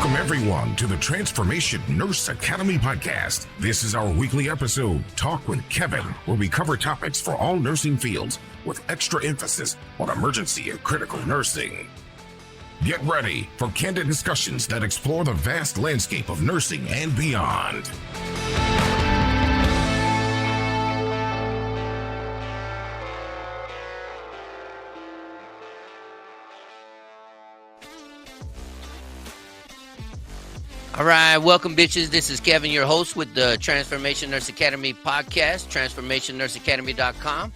Welcome, everyone, to the Transformation Nurse Academy podcast. This is our weekly episode, Talk with Kevin, where we cover topics for all nursing fields with extra emphasis on emergency and critical nursing. Get ready for candid discussions that explore the vast landscape of nursing and beyond. All right, welcome, bitches. This is Kevin, your host with the Transformation Nurse Academy podcast, transformationnurseacademy.com.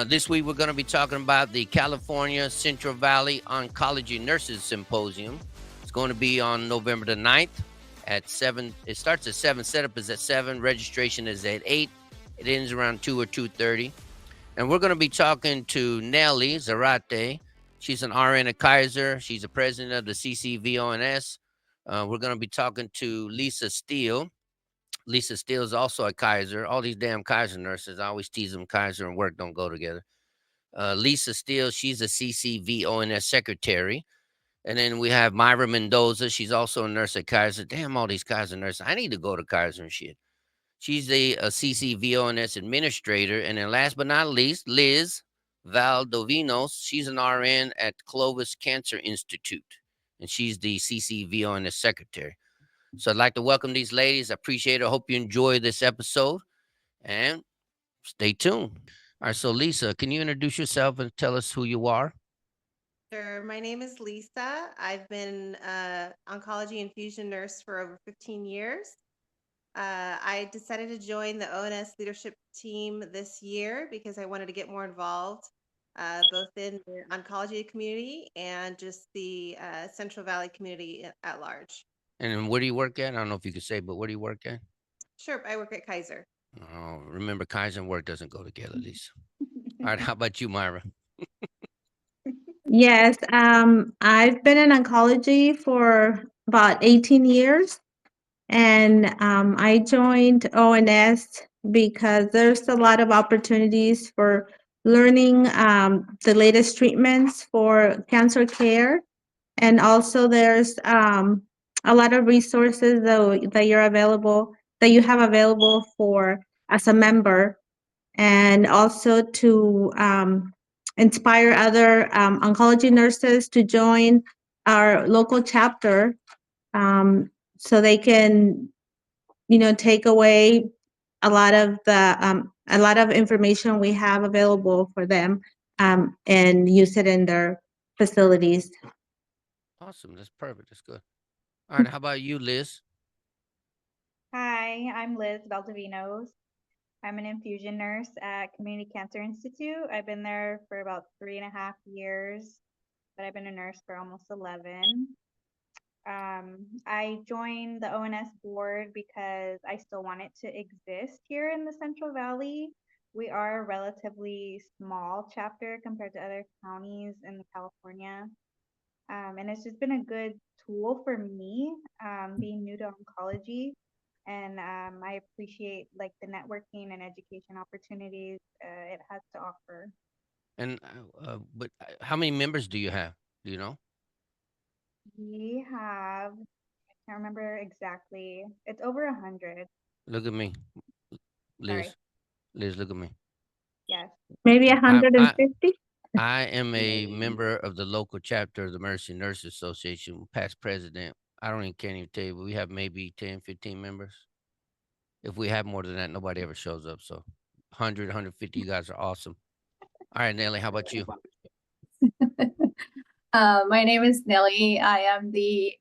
This week, we're going to be talking about the California Central Valley Oncology Nurses Symposium. It's going to be on November the 9th at 7. It starts at 7. Setup is at 7. Registration is at 8. It ends around 2 or 2:30. And we're going to be talking to Nelly Zarate. She's an RN at Kaiser. She's the president of the CCVONS. We're going to be talking to Lisa Steele. Lisa Steele is also a Kaiser. All these damn Kaiser nurses, I always tease them. Kaiser and work don't go together. Lisa Steele, she's a CCVONS secretary. And then we have Myra Mendoza. She's also a nurse at Kaiser. Damn, all these Kaiser nurses. I need to go to Kaiser and shit. She's a CCVONS administrator. And then last but not least, Liz Valdovinos. She's an RN at Clovis Cancer Institute. And she's the CCVONS secretary. So I'd like to welcome these ladies. I appreciate it. I hope you enjoy this episode and stay tuned. All right, so Lisa, can you introduce yourself and tell us who you are? Sure. My name is Lisa. I've been an oncology infusion nurse for over 15 years. I decided to join the ONS leadership team this year because I wanted to get more involved, both in the oncology community and just the Central Valley community at large. And where do you work at? I don't know if you could say, but where do you work at? Sure. I work at Kaiser. Oh, remember, Kaiser and work doesn't go together, Lisa. All right, how about you, Myra? Yes, I've been in oncology for about 18 years, and I joined ONS because there's a lot of opportunities for learning the latest treatments for cancer care, and also there's a lot of resources that you have available for as a member, and also to inspire other oncology nurses to join our local chapter, so they can, take away a lot of information we have available for them, and use it in their facilities. Awesome. That's perfect. That's good. All right, how about you, Liz? Hi, I'm Liz Valdovinos. I'm an infusion nurse at Community Cancer Institute. I've been there for about 3.5 years, but I've been a nurse for almost 11. I joined the ONS board because I still want it to exist here in the Central Valley. We are a relatively small chapter compared to other counties in California. And it's just been a good tool for me, being new to oncology. And I appreciate like the networking and education opportunities it has to offer. And but how many members do you have? Do you know? We have, I can't remember exactly. It's over 100. Look at me, Liz. Sorry. Liz, look at me. Yes. Maybe I 150. I am a member of the local chapter of the Mercy Nurses Association, past president. I can't even tell you, but we have maybe 10, 15 members. If we have more than that, nobody ever shows up. So 100, 150, you guys are awesome. All right, Nelly, how about you? My name is Nelly. I am the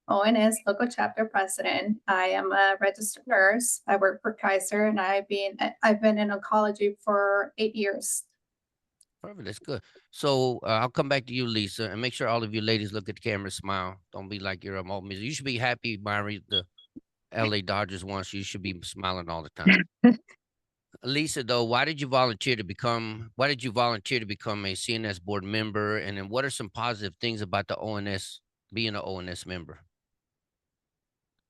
ONS local chapter president. I am a registered nurse. I work for Kaiser, and I've been in oncology for 8 years. Perfect. That's good. So I'll come back to you, Lisa, and make sure all of you ladies look at the camera, smile. Don't be like you're all miserable. You should be happy, Myra. The LA Dodgers won, so you should be smiling all the time. Lisa, though, why did you volunteer to become a CNS board member? And then what are some positive things about the ONS, being an ONS member?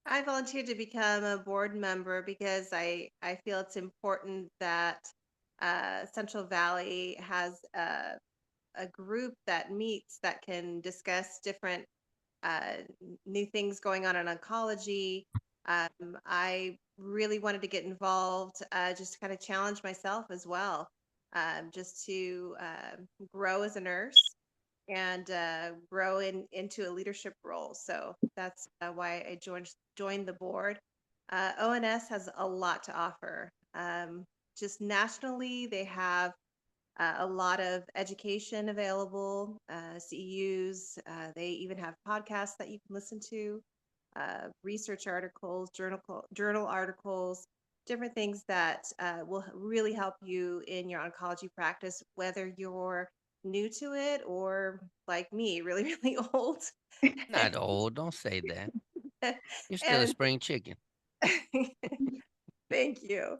I volunteered to become a board member because I feel it's important that Central Valley has a group that meets that can discuss different new things going on in oncology. I really wanted to get involved, just to kind of challenge myself as well, just to grow as a nurse and grow into a leadership role. So that's why I joined the board. ONS has a lot to offer. Just nationally, they have a lot of education available, CEUs. They even have podcasts that you can listen to, research articles, journal articles, different things that will really help you in your oncology practice, whether you're new to it or like me, really, really old. Not old. Don't say that. You're still a And spring chicken. thank you.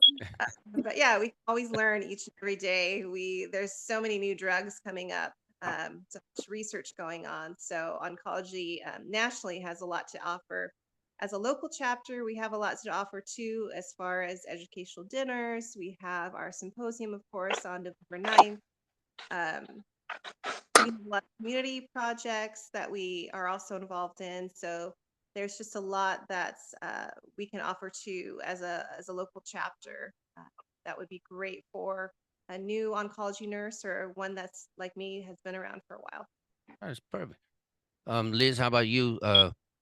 But yeah, we can always learn each and every day. There's so many new drugs coming up, so much research going on. So oncology nationally has a lot to offer. As a local chapter, we have a lot to offer too, as far as educational dinners. We have our symposium, of course, on November 9th. We have a lot of community projects that we are also involved in. So there's just a lot that's we can offer to as a local chapter. That would be great for a new oncology nurse or one that's like me has been around for a while. That's perfect. Liz, how about you?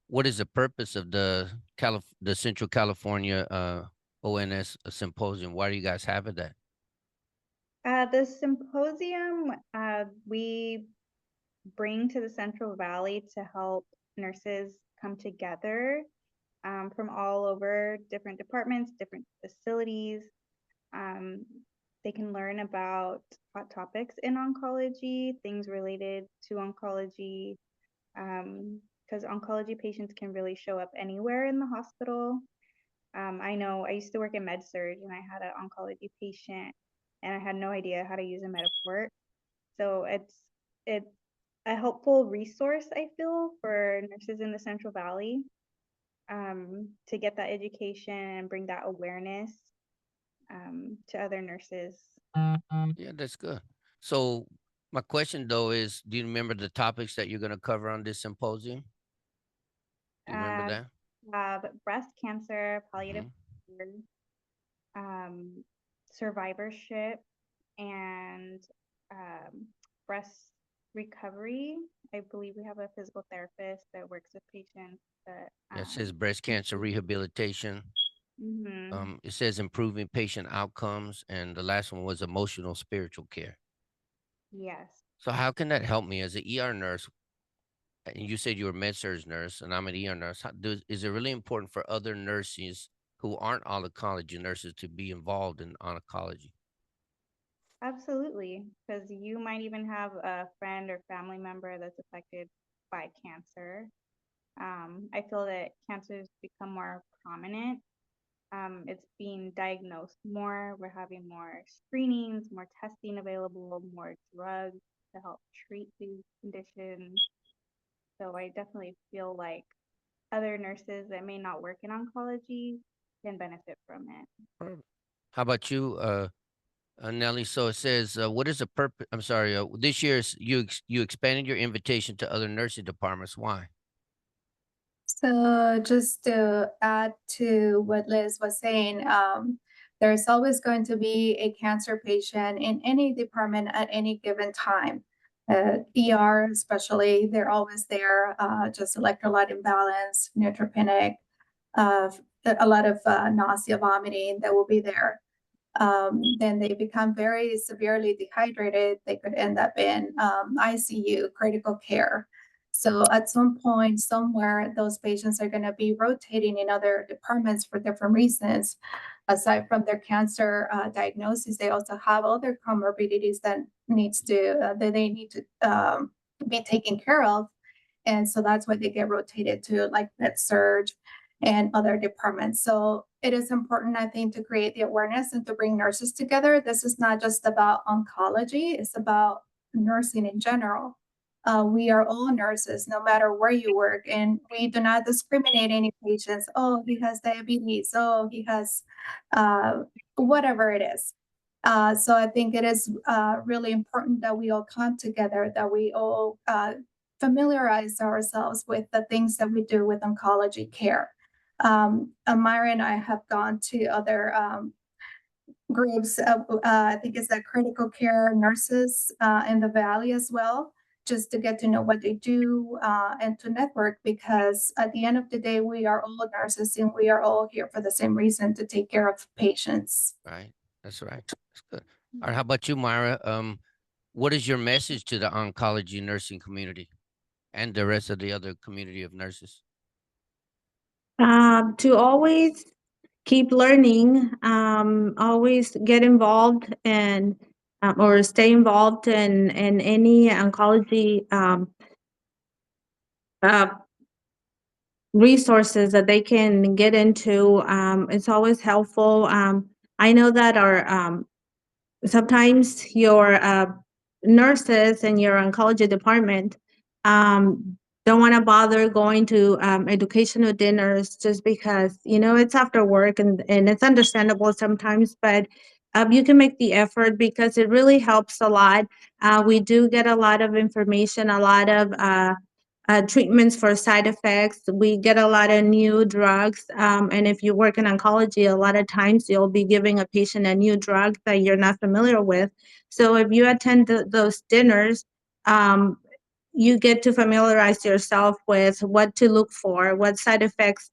What is the purpose of the Central California ONS symposium? Why do you guys have it at? The symposium we bring to the Central Valley to help nurses come together from all over different departments, different facilities. They can learn about hot topics in oncology, things related to oncology, because oncology patients can really show up anywhere in the hospital. I know I used to work in med surg and I had an oncology patient and I had no idea how to use a Metaport. So it's a helpful resource, I feel, for nurses in the Central Valley, to get that education and bring that awareness to other nurses. Yeah, that's good. So my question though is, do you remember the topics that you're going to cover on this symposium? Do you remember Uh, that? have breast cancer, palliative Mhm. care, survivorship, and breast recovery. I believe we have a physical therapist that works with patients that Yeah, it says breast cancer rehabilitation. mhm. It says improving patient outcomes, and the last one was emotional spiritual care. Yes. So how can that help me as an ER nurse? And you said you were a med surg nurse, and I'm an ER nurse. Is it really important for other nurses who aren't oncology nurses to be involved in oncology? Absolutely, because you might even have a friend or family member that's affected by cancer. I feel that cancer's become more prominent. It's being diagnosed more. We're having more screenings, more testing available, more drugs to help treat these conditions. So I definitely feel like other nurses that may not work in oncology can benefit from it. Perfect. How about you, Nelly? So it says, what is the purpose? I'm sorry. This year you expanded your invitation to other nursing departments. Why? So just to add to what Liz was saying, there's always going to be a cancer patient in any department at any given time. ER especially, they're always there, just electrolyte imbalance, neutropenic, uh, a lot of nausea, vomiting that will be there. Then they become very severely dehydrated. They could end up in ICU, critical care. So at some point, somewhere, those patients are going to be rotating in other departments for different reasons. Aside from their cancer diagnosis, they also have other comorbidities that they need to be taken care of, and so that's why they get rotated to like med surg and other departments. So it is important, I think, to create the awareness and to bring nurses together. This is not just about oncology; it's about nursing in general. We are all nurses, no matter where you work, and we do not discriminate any patients. Oh, he has diabetes. Oh, he has whatever it is. So I think it is really important that we all come together, that we all familiarize ourselves with the things that we do with oncology care. Myra and I have gone to other groups of, I think it's the critical care nurses in the Valley as well, just to get to know what they do and to network, because at the end of the day, we are all nurses and we are all here for the same reason, to take care of patients. Right. That's right. That's good. All right. How about you, Myra? What is your message to the oncology nursing community and the rest of the other community of nurses? To always keep learning, always get involved and or stay involved in any oncology uh, resources that they can get into. It's always helpful. I know that our sometimes your nurses in your oncology department don't want to bother going to educational dinners just because, it's after work, and it's understandable sometimes, but you can make the effort because it really helps a lot. We do get a lot of information, a lot of treatments for side effects. We get a lot of new drugs. And if you work in oncology, a lot of times you'll be giving a patient a new drug that you're not familiar with. So if you attend those dinners, you get to familiarize yourself with what to look for, what side effects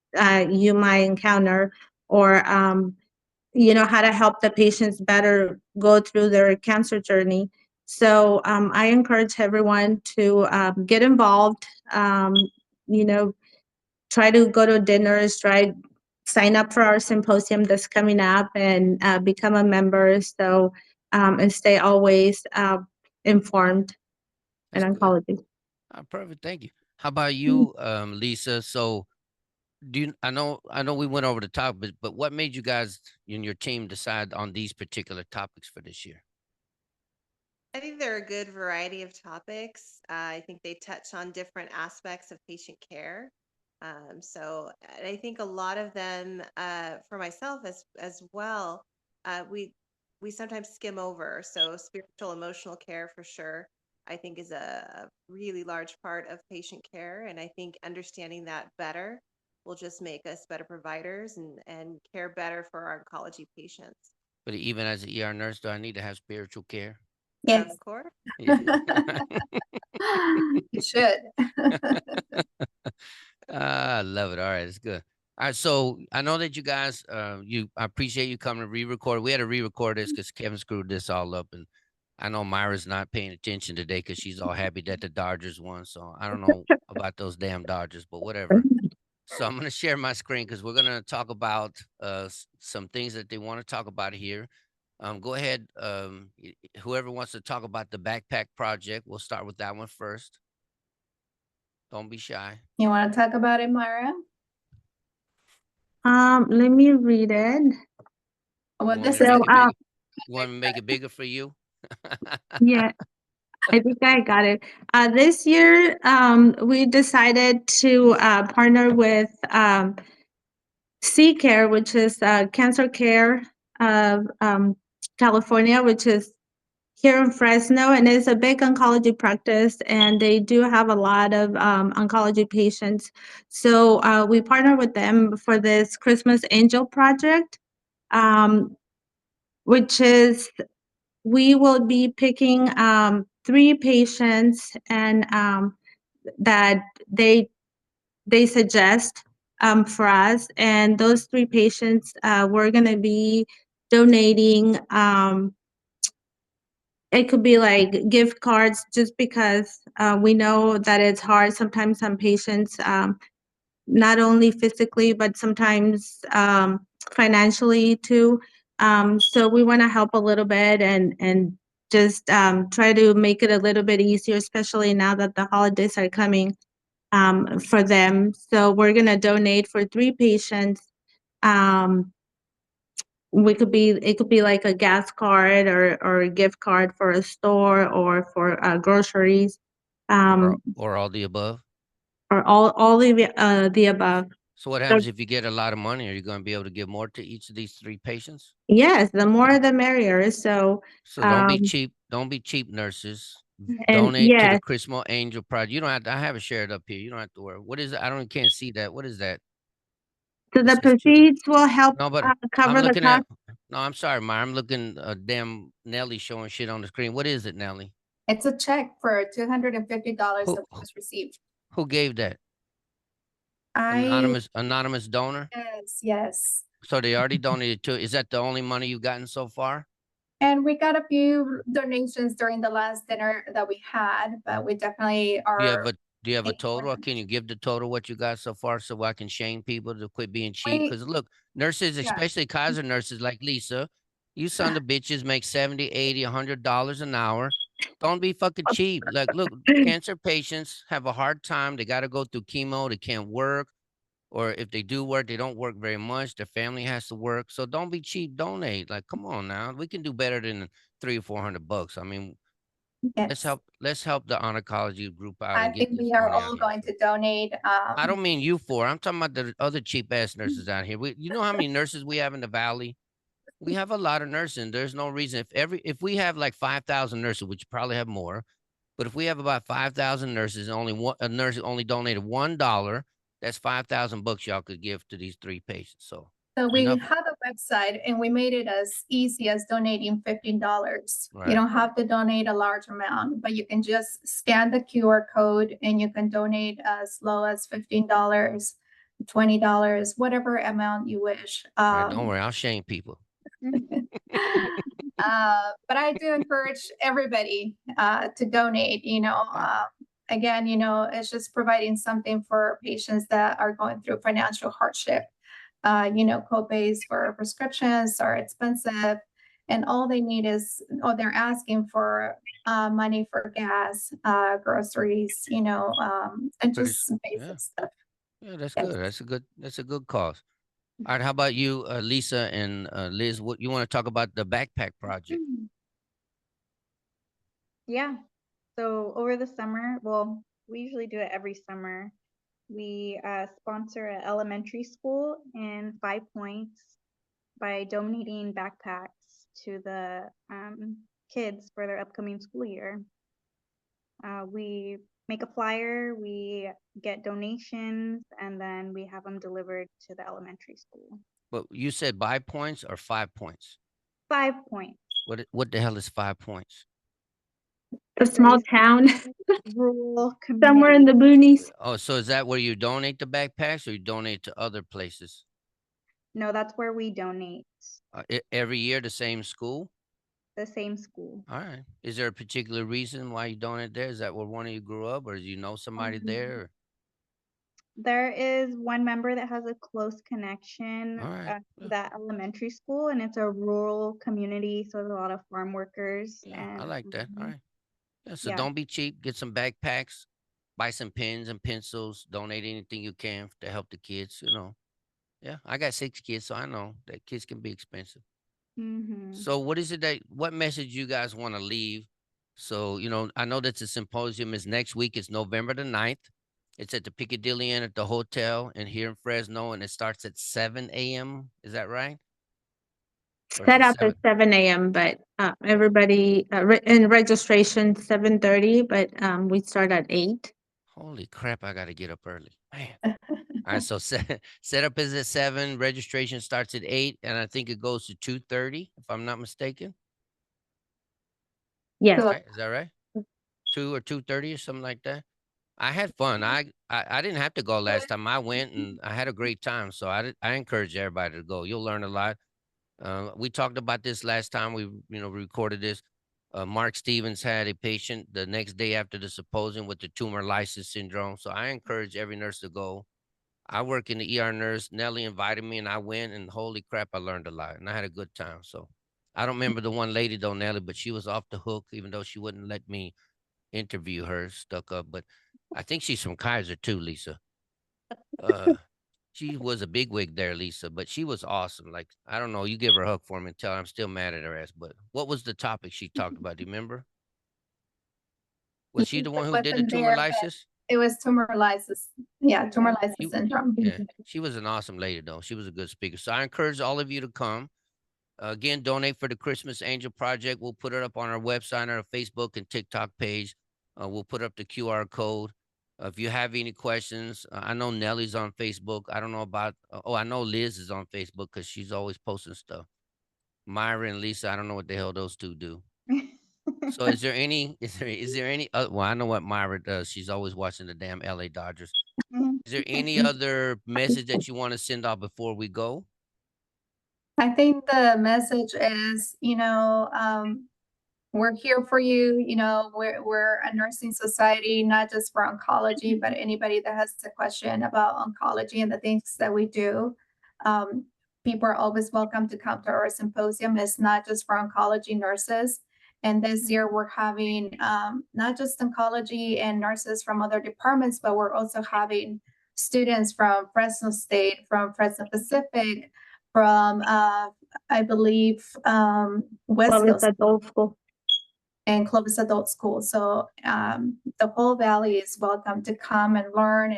you might encounter, or how to help the patients better go through their cancer journey. So I encourage everyone to get involved. Um, you know, try to go to dinners. Sign up for our symposium that's coming up, and become a member. So and stay always informed in That's good. oncology. Perfect. Thank you. How about you, Lisa? So I know we went over the topic, but what made you guys and your team decide on these particular topics for this year? I think there are a good variety of topics. I think they touch on different aspects of patient care. So I think a lot of them, for myself as well, we sometimes skim over. So spiritual, emotional care for sure, I think is a really large part of patient care, and I think understanding that better will just make us better providers and care better for our oncology patients. But even as an ER nurse, do I need to have spiritual care? Yes. Of course. Yeah. You should. I love it. All right, it's good. All right, so I know that you guys, I appreciate you coming to re-record. We had to re-record this because Kevin screwed this all up, and I know Myra's not paying attention today because she's all happy that the Dodgers won. So I don't know about those damn Dodgers, but whatever. So I'm going to share my screen because we're going to talk about some things that they want to talk about here. Go ahead. Whoever wants to talk about the backpack project, we'll start with that one first. Don't be shy. You want to talk about it, Myra? Let me read it. Well, this You is want to make it bigger for you? Yeah, I think I got it. This year, we decided to partner with C-Care, which is Cancer Care of California, which is here in Fresno, and it's a big oncology practice, and they do have a lot of oncology patients. So we partner with them for this Christmas Angel project, which is we will be picking 3 patients and that they suggest for us, and those 3 patients we're going to be donating. It could be like gift cards, just because we know that it's hard sometimes. Some patients, not only physically but sometimes financially too. So we want to help a little bit and just try to make it a little bit easier, especially now that the holidays are coming for them. So we're going to donate for 3 patients. It could be like a gas card or a gift card for a store or for groceries, or all the above. or all the above. So what So happens if you get a lot of money? Are you going to be able to give more to each of these 3 patients? yes, the more the merrier. So So don't be cheap. Don't be cheap, nurses. And donate to the yes, Christmas Angel Project. You don't have to, I have it shared up here. You don't have to worry. What is it? I don't can't see that. What is that? so It the says proceeds will help no, but I'm cover the looking cost. at no, I'm sorry, Myra. I'm looking damn Nelly showing shit on the screen. What is it, Nelly? It's a check for $250 Who that was received. who gave that? I Anonymous donor? yes. So they already donated to is that the only money you've gotten so far? And we got a few donations during the last dinner that we had, but we definitely Do you have are. a do you have a total or can you give the total what you got so far so I can shame people to quit being cheap? We, Because look, nurses, yeah. especially Kaiser nurses like Lisa, you son of bitches make 70, 80, $100 an hour. Don't be fucking cheap. Like, look, cancer patients have a hard time. They got to go through chemo. They can't work. Or if they do work, they don't work very much. Their family has to work. So don't be cheap. Donate. Like, come on now. We can do better than $300 or $400. I mean, Yes. let's help the oncology group out I and get think this we are money out all here. going to donate. I don't mean you four. I'm talking about the other cheap ass nurses out here. You know how many nurses we have in the valley? We have a lot of nursing. There's no reason if we have like 5,000 nurses, which probably have more, but if we have about 5,000 nurses and only a nurse only donated $1, that's $5,000 y'all could give to these 3 patients. So we enough. have a website and we made it as easy as donating $15. Right. You don't have to donate a large amount, but you can just scan the QR code and you can donate as low as $15, $20, whatever amount you wish. Right. Don't worry, I'll shame people. But I do encourage everybody to donate, again, it's just providing something for patients that are going through financial hardship. Copays for prescriptions are expensive and all they need is, they're asking for money for gas, groceries, and just basic stuff. Yeah, that's Yes. good. That's a good cause. All right, how about you, Lisa and Liz? What you want to talk about the backpack project? Yeah. So over the summer, well, we usually do it every summer. We sponsor an elementary school in 5 Points by donating backpacks to the kids for their upcoming school year. We make a flyer, we get donations, and then we have them delivered to the elementary school. But you said 5 points or 5 points? 5 Points. What the hell is 5 points? A small town Rural community. somewhere in the boonies. Oh, so is that where you donate the backpacks or you donate to other places? No, that's where we donate. Every year, the same school? The same school. All right. Is there a particular reason why you donate there? Is that where one of you grew up or do you know somebody there? Or? There is one member that has a close connection Right. to that elementary school, and it's a rural community, so there's a lot of farm workers. Yeah, and I like that. All right. Yeah, so yeah. don't be cheap. Get some backpacks, buy some pens and pencils, donate anything you can to help the kids, Yeah, I got 6 kids, so I know that kids can be expensive. So what message you guys want to leave? So, I know that the symposium is next week. It's November the 9th. It's at the Piccadilly Inn at the hotel and here in Fresno, and it starts at 7 a.m. Is that right? Set up at 7 a.m., but everybody in registration 7:30, but we start at 8. Holy crap, I got to get up early. Man. All right, so setup is at 7, registration starts at 8, and I think it goes to 2:30, if I'm not mistaken. Yes. Right, is that right? 2 or 2:30 or something like that. I had fun. I didn't have to go last time. I went and I had a great time. So I encourage everybody to go. You'll learn a lot. We talked about this last time we recorded this. Mark Stevens had a patient the next day after the symposium with the tumor lysis syndrome. So I encourage every nurse to go. I work in the ER nurse. Nelly invited me and I went and holy crap, I learned a lot and I had a good time. So I don't remember the one lady though, Nelly, but she was off the hook, even though she wouldn't let me interview her, stuck up. But I think she's from Kaiser too, Lisa. She was a bigwig there, Lisa, but she was awesome. Like, I don't know, you give her a hug for me and tell her I'm still mad at her ass. But what was the topic she talked about? Do you remember? Was she the one who did the tumor lysis? It was tumor lysis. Yeah, tumor lysis syndrome. Yeah, she was an awesome lady though. She was a good speaker. So I encourage all of you to come. Again, donate for the Christmas Angel Project. We'll put it up on our website, our Facebook and TikTok page. We'll put up the QR code. If you have any questions, I know Nelly's on Facebook. I don't know about, I know Liz is on Facebook because she's always posting stuff. Myra and Lisa, I don't know what the hell those two do. So is there any, well, I know what Myra does. She's always watching the damn LA Dodgers. Is there any other message that you want to send out before we go? I think the message is, we're here for you. We're a nursing society, not just for oncology, but anybody that has a question about oncology and the things that we do. People are always welcome to come to our symposium. It's not just for oncology nurses. And this year we're having not just oncology and nurses from other departments, but we're also having students from Fresno State, from Fresno Pacific, from I believe Westfield Adult School. and Clovis Adult School. So the whole valley is welcome to come and learn,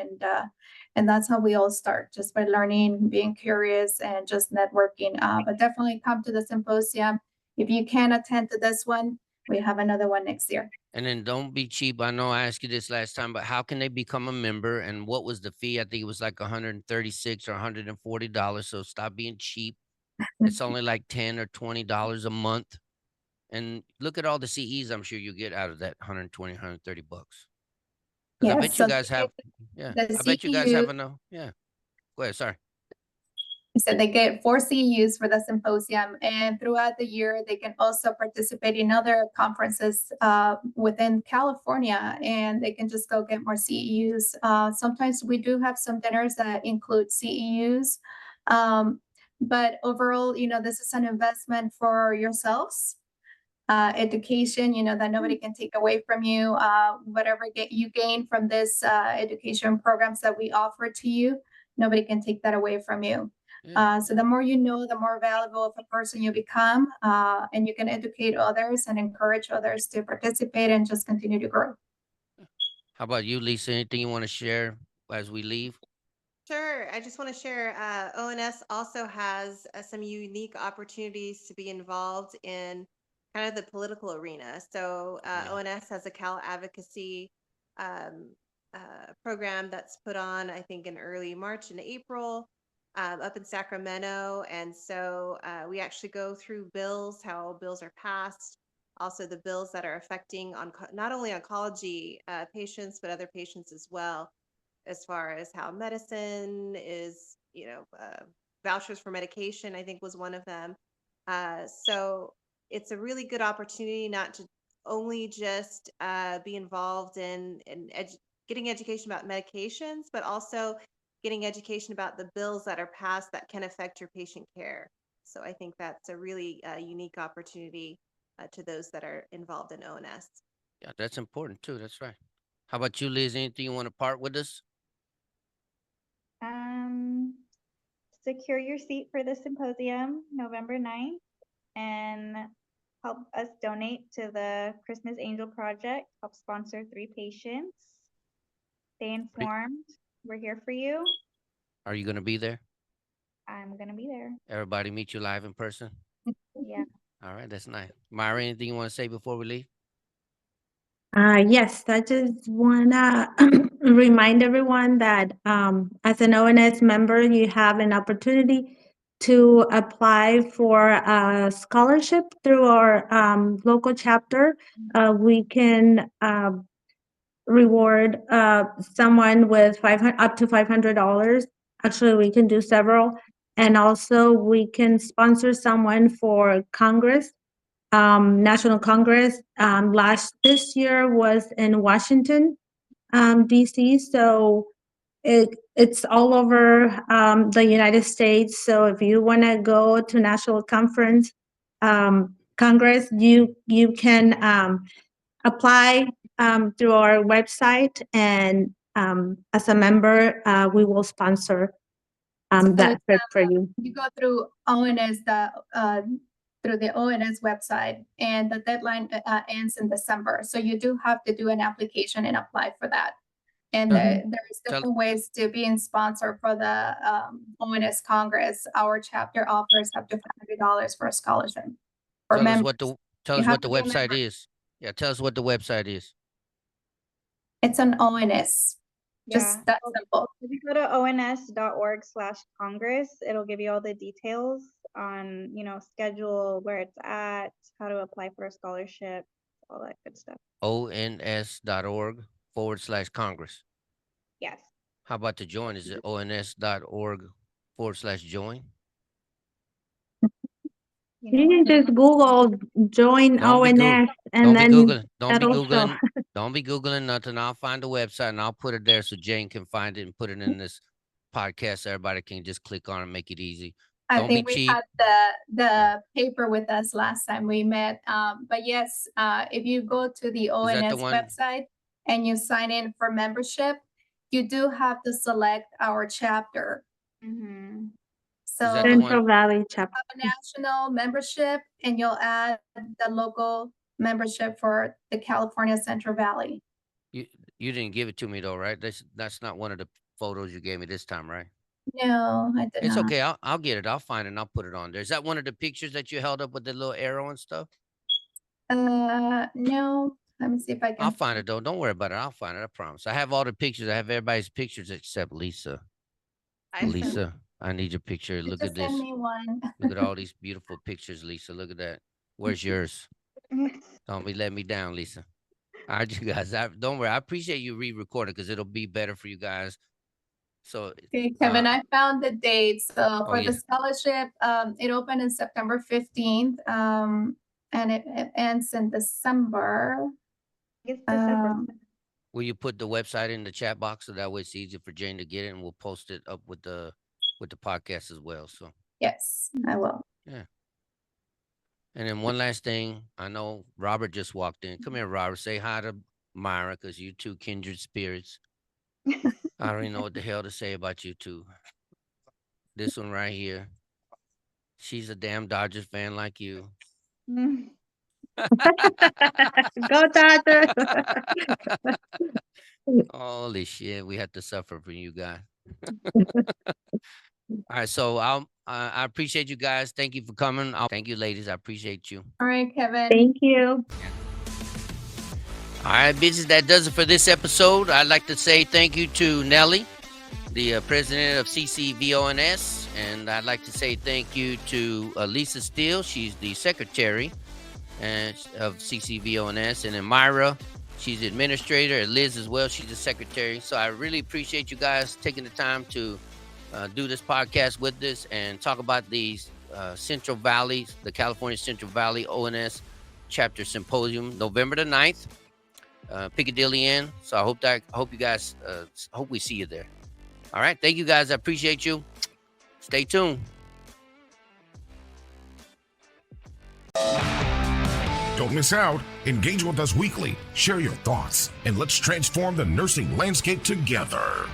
and that's how we all start, just by learning, being curious, and just networking. But definitely come to the symposium. If you can attend to this one, we have another one next year. And then don't be cheap. I know I asked you this last time, but how can they become a member? And what was the fee? I think it was like $136 or $140. So stop being cheap. It's only like $10 or $20 a month. And look at all the CEs I'm sure you get out of that 120, 130 bucks. Because I bet you guys have, I bet you guys have enough. Yeah. Go ahead. Sorry. So they get 4 CEUs for the symposium, and throughout the year, they can also participate in other conferences within California, and they can just go get more CEUs. Sometimes we do have some dinners that include CEUs, but overall, this is an investment for yourselves. Education, that nobody can take away from you. Whatever you gain from this education programs that we offer to you, nobody can take that away from you. So the more you know, the more valuable of a person you become, and you can educate others and encourage others to participate and just continue to grow. How about you, Lisa? Anything you want to share as we leave? Sure. I just want to share ONS also has some unique opportunities to be involved in kind of the political arena. So ONS has a Cal advocacy program that's put on, I think, in early March and April up in Sacramento. And so we actually go through bills, how bills are passed, also the bills that are affecting not only oncology patients, but other patients as well, as far as how medicine is, vouchers for medication, I think was one of them. So it's a really good opportunity not to only just be involved in getting education about medications, but also getting education about the bills that are passed that can affect your patient care. So I think that's a really unique opportunity to those that are involved in ONS. Yeah, that's important too. That's right. How about you, Liz? Anything you want to part with us? Secure your seat for the symposium November 9th and help us donate to the Christmas Angel Project, help sponsor 3 patients. Stay informed. We're here for you. Are you going to be there? I'm going to be there. Everybody meet you live in person? Yeah. All right, that's nice. Myra, anything you want to say before we leave? Yes, I just want to remind everyone that as an ONS member, you have an opportunity to apply for a scholarship through our local chapter. We can reward someone with up to $500. Actually, we can do several. And also we can sponsor someone for Congress. National Congress this year was in Washington, DC. So it's all over the United States. So if you want to go to national conference, Congress, you can apply through our website, and as a member, we will sponsor that trip for you. You go through ONS, through the ONS website, and the deadline ends in December. So you do have to do an application and apply for that. And Mhm. there's different ways to be in sponsor for the ONS Congress. Our chapter offers up to $500 for a scholarship for Tell us members. what the tell You us have what to the be a website member. is. Yeah, tell us what the website is. It's an ONS. Yeah. Just that simple. If you go to ons.org/congress, it'll give you all the details on, schedule, where it's at, how to apply for a scholarship, all that good stuff. ons.org/Congress. Yes. How about to join? Is it ons.org/join? You You know can what? just Google join Don't be ONS and don't be then Googling. that'll show. Don't be Googling nothing. I'll find the website and I'll put it there so Jane can find it and put it in this podcast. So everybody can just click on it and make it easy. I Don't be think we cheap. had the paper with us last time we met. But yes, if you go to the Is that the ONS one? website and you sign in for membership, you do have to select our chapter. Mm-hmm. So Is that the you one? Central Valley chapter. have a national membership and you'll add the local membership for the California Central Valley. You didn't give it to me though, right? That's not one of the photos you gave me this time, right? No, I did It's not. okay. I'll get it. I'll find it and I'll put it on there. Is that one of the pictures that you held up with the little arrow and stuff? No. Let me see if I can. I'll find it though. Don't worry about it. I'll find it. I promise. I have all the pictures. I have everybody's pictures except Lisa. Lisa, I need your picture. Look Just at this. send me one. Look at all these beautiful pictures, Lisa. Look at that. Where's yours? Don't be letting me down, Lisa. All right, you guys. Don't worry. I appreciate you re-recording because it'll be better for you guys. So, Okay, Kevin, I found the date. So for yeah. the scholarship, it opened in September 15th, and it ends in December. It's December. Will you put the website in the chat box so that way it's easier for Jane to get it, and we'll post it up with the podcast as well. So Yes, I will. yeah. And then one last thing, I know Robert just walked in. Come here, Robert. Say hi to Myra, because you two kindred spirits. I don't even know what the hell to say about you two. This one right here. She's a damn Dodgers fan like you. Go Dodgers. Holy shit, we had to suffer for you guys. All right, so I appreciate you guys. Thank you for coming. Thank you, ladies. I appreciate you. All right, Kevin. Thank you. All right, bitches, that does it for this episode. I'd like to say thank you to Nelly, the president of CCVONS, and I'd like to say thank you to Lisa Steele. She's the secretary of CCVONS, and then Myra, she's the administrator, and Liz as well. She's the secretary. So I really appreciate you guys taking the time to do this podcast with us and talk about these Central Valley, the California Central Valley ONS Chapter Symposium, November the 9th, Piccadilly Inn. So I hope you guys, hope we see you there. All right. Thank you guys. I appreciate you. Stay tuned. Don't miss out. Engage with us weekly. Share your thoughts, and let's transform the nursing landscape together.